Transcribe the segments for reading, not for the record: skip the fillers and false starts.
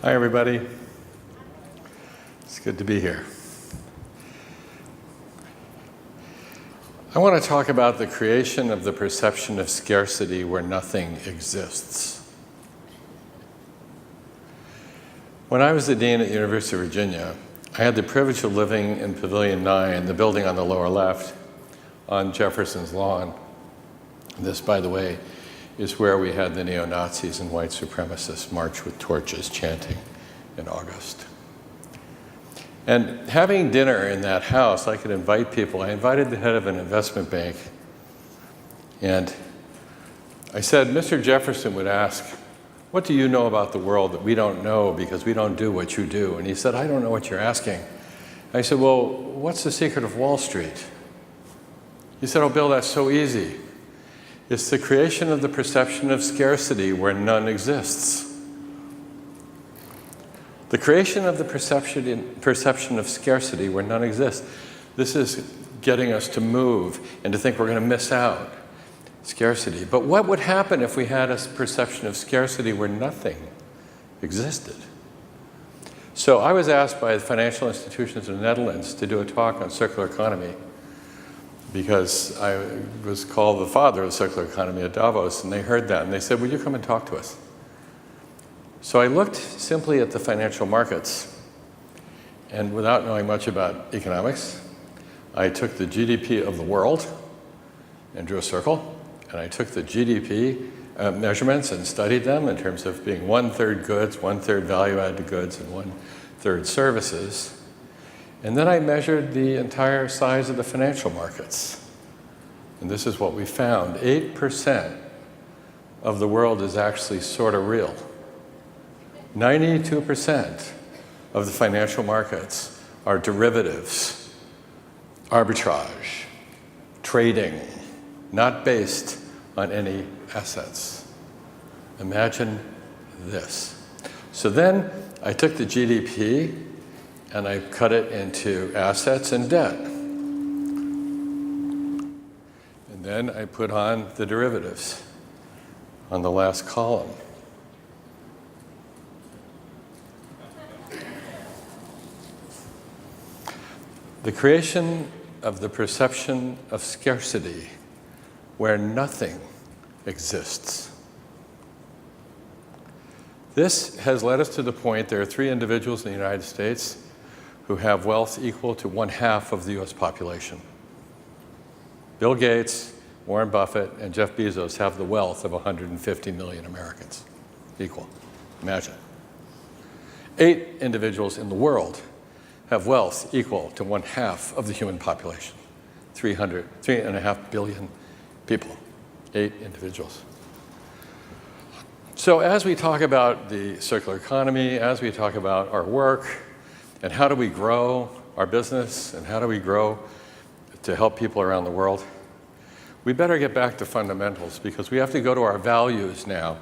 Hi, everybody. It's good to be here. I want to talk about the creation of the perception of scarcity where nothing exists. When I was the dean at the University of Virginia, I had the privilege of living in Pavilion 9, the building on the lower left, on Jefferson's lawn. This, by the way, is where we had the neo-Nazis and white supremacists march with torches chanting in August. And having dinner in that house, I could invite people. I invited the head of an investment bank, and I said, Mr. Jefferson would ask, what do you know about the world that we don't know because we don't do what you do? And he said, I don't know what you're asking. I said, well, what's the secret of Wall Street? He said, oh, Bill, that's so easy. It's the creation of the perception of scarcity where none exists. The creation of the perception of scarcity where none exists. This is getting us to move and to think we're going to miss out. Scarcity. But what would happen if we had a perception of scarcity where nothing existed? So I was asked by the financial institutions in the Netherlands to do a talk on circular economy, because I was called the father of the circular economy at Davos, and they heard that, and they said, will you come and talk to us? So I looked simply at the financial markets, and without knowing much about economics, I took the GDP of the world and drew a circle, and I took the GDP measurements and studied them in terms of being 1/3 goods, 1/3 value-added goods, and 1/3 services. And then I measured the entire size of the financial markets. And this is what we found. 8% of the world is actually sort of real. 92% of the financial markets are derivatives, arbitrage, trading, not based on any assets. Imagine this. So then I took the GDP and I cut it into assets and debt. And then I put on the derivatives on the last column. The creation of the perception of scarcity where nothing exists. This has led us to the point there are 3 individuals in the United States who have wealth equal to 1/2 of the US population. Bill Gates, Warren Buffett, and Jeff Bezos have the wealth of 150 million Americans. Equal. Imagine. 8 individuals in the world have wealth equal to 1/2 of the human population. 3.5 billion people. 8 individuals. So as we talk about the circular economy, as we talk about our work, and how do we grow our business, and how do we grow to help people around the world, we better get back to fundamentals, because we have to go to our values now,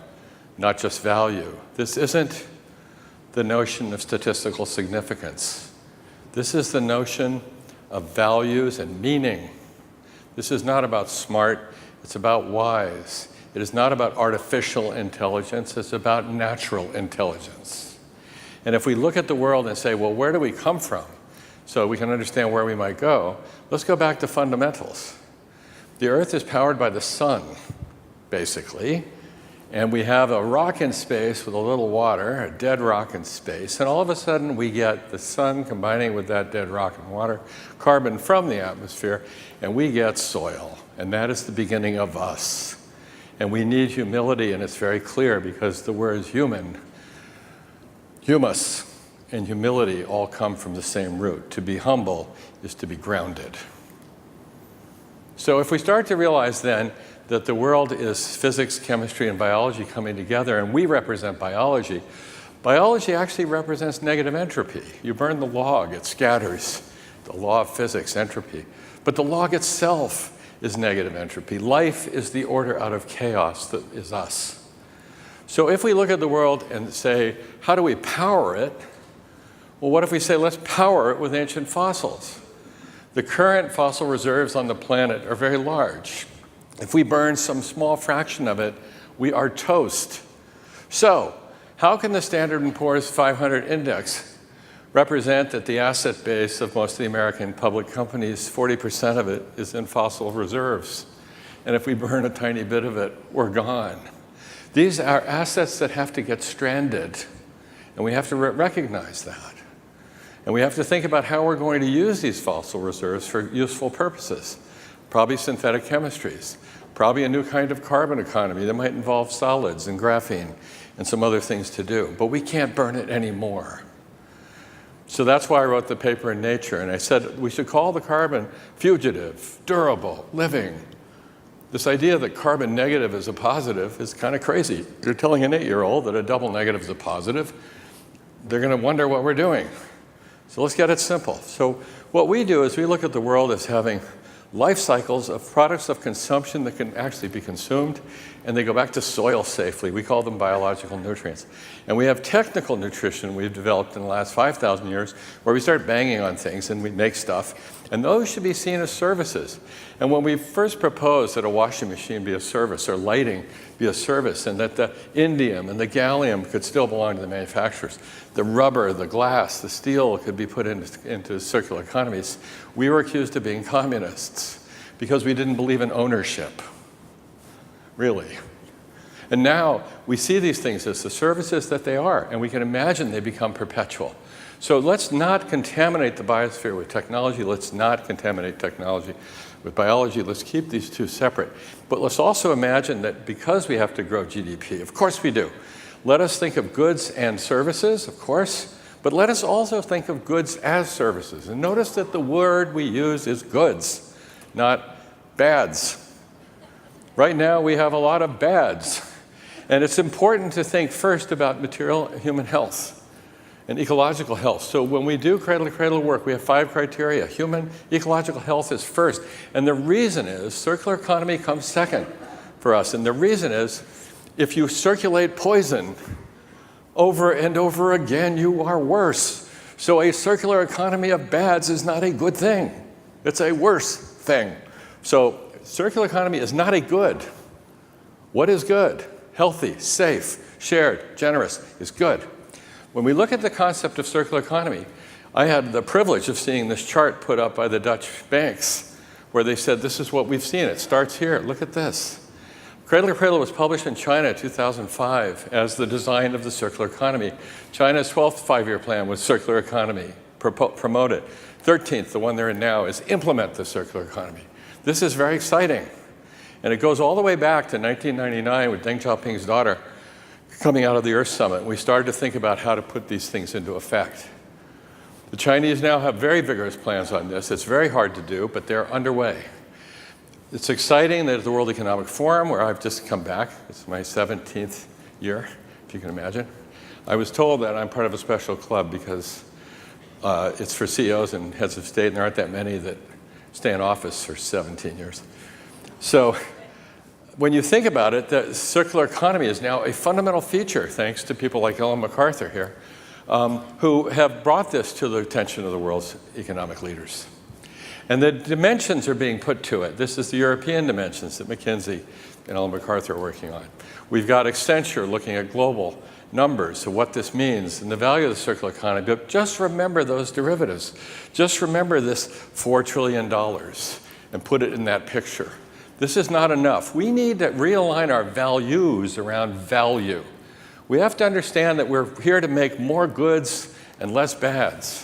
not just value. This isn't the notion of statistical significance. This is the notion of values and meaning. This is not about smart, it's about wise. It is not about artificial intelligence, it's about natural intelligence. And if we look at the world and say, well, where do we come from? So we can understand where we might go. Let's go back to fundamentals. The Earth is powered by the sun, basically. And we have a rock in space with a little water, a dead rock in space. And all of a sudden, we get the sun combining with that dead rock and water, carbon from the atmosphere, and we get soil. And that is the beginning of us. And we need humility, and it's very clear because the words human, humus, and humility all come from the same root. To be humble is to be grounded. So if we start to realize then that the world is physics, chemistry, and biology coming together, and we represent biology, biology actually represents negative entropy. You burn the log, it scatters. The law of physics, entropy. But the log itself is negative entropy. Life is the order out of chaos that is us. So if we look at the world and say, how do we power it? Well, what if we say, let's power it with ancient fossils? The current fossil reserves on the planet are very large. If we burn some small fraction of it, we are toast. So How can the Standard & Poor's 500 index represent that the asset base of most of the American public companies, 40% of it is in fossil reserves? And if we burn a tiny bit of it, we're gone. These are assets that have to get stranded, and we have to recognize that. And we have to think about how we're going to use these fossil reserves for useful purposes. Probably synthetic chemistries, probably a new kind of carbon economy that might involve solids and graphene and some other things to do. But we can't burn it anymore. So that's why I wrote the paper in Nature, and I said we should call the carbon fugitive, durable, living. This idea that carbon negative is a positive is kind of crazy. You're telling an 8-year-old that a double negative is a positive, they're going to wonder what we're doing. So let's get it simple. So what we do is we look at the world as having life cycles of products of consumption that can actually be consumed, and they go back to soil safely. We call them biological nutrients. And we have technical nutrition we've developed in the last 5,000 years where we start banging on things and we make stuff, and those should be seen as services. And when we first proposed that a washing machine be a service or lighting be a service and that the indium and the gallium could still belong to the manufacturers, the rubber, the glass, the steel could be put into circular economies, we were accused of being communists because we didn't believe in ownership, really. And now we see these things as the services that they are, and we can imagine they become perpetual. So let's not contaminate the biosphere with technology. Let's not contaminate technology with biology. Let's keep these two separate. But let's also imagine that because we have to grow GDP, of course we do, let us think of goods and services, of course, but let us also think of goods as services. And notice that the word we use is goods, not bads. Right now we have a lot of bads. And it's important to think first about material human health and ecological health. So when we do cradle-to-cradle work, we have 5 criteria. Human ecological health is first. And the reason is circular economy comes second for us. And the reason is if you circulate poison over and over again, you are worse. So a circular economy of bads is not a good thing. It's a worse thing. So circular economy is not a good. What is good? Healthy, safe, shared, generous is good. When we look at the concept of circular economy, I had the privilege of seeing this chart put up by the Dutch banks where they said, this is what we've seen. It starts here. Look at this. Cradle to Cradle was published in China in 2005 as the design of the circular economy. China's 12th five-year plan was circular economy, promote it. 13th, the one they're in now, is implement the circular economy. This is very exciting. And it goes all the way back to 1999 with Deng Xiaoping's daughter coming out of the Earth Summit. We started to think about how to put these things into effect. The Chinese now have very vigorous plans on this. It's very hard to do, but they're underway. It's exciting that at the World Economic Forum, where I've just come back, it's my 17th year, if you can imagine, I was told that I'm part of a special club because it's for CEOs and heads of state, and there aren't that many that stay in office for 17 years. So when you think about it, the circular economy is now a fundamental feature, thanks to people like Ellen MacArthur here, who have brought this to the attention of the world's economic leaders. And the dimensions are being put to it. This is the European dimensions that McKinsey and Ellen MacArthur are working on. We've got Accenture looking at global numbers of what this means and the value of the circular economy. But just remember those derivatives. Just remember this $4 trillion and put it in that picture. This is not enough. We need to realign our values around value. We have to understand that we're here to make more goods and less bads.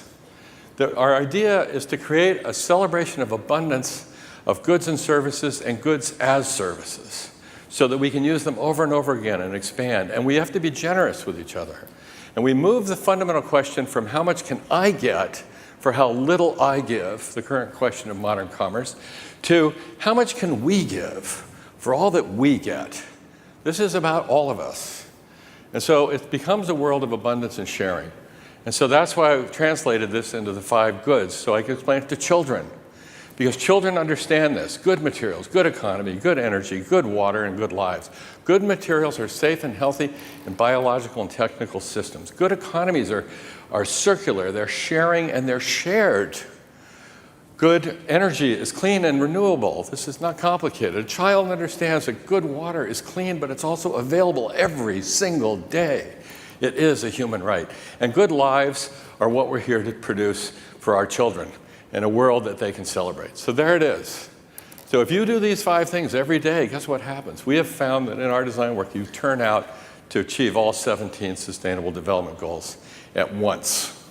Our idea is to create a celebration of abundance of goods and services and goods as services so that we can use them over and over again and expand. And we have to be generous with each other. And we move the fundamental question from how much can I get for how little I give, the current question of modern commerce, to how much can we give for all that we get. This is about all of us. And so it becomes a world of abundance and sharing. And so that's why I've translated this into the 5 goods, so I can explain it to children. Because children understand this. Good materials, good economy, good energy, good water, and good lives. Good materials are safe and healthy in biological and technical systems. Good economies are circular, they're sharing, and they're shared. Good energy is clean and renewable. This is not complicated. A child understands that good water is clean, but it's also available every single day. It is a human right. And good lives are what we're here to produce for our children in a world that they can celebrate. So there it is. So if you do these 5 things every day, guess what happens? We have found that in our design work, you turn out to achieve all 17 Sustainable Development Goals at once.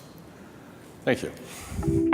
Thank you.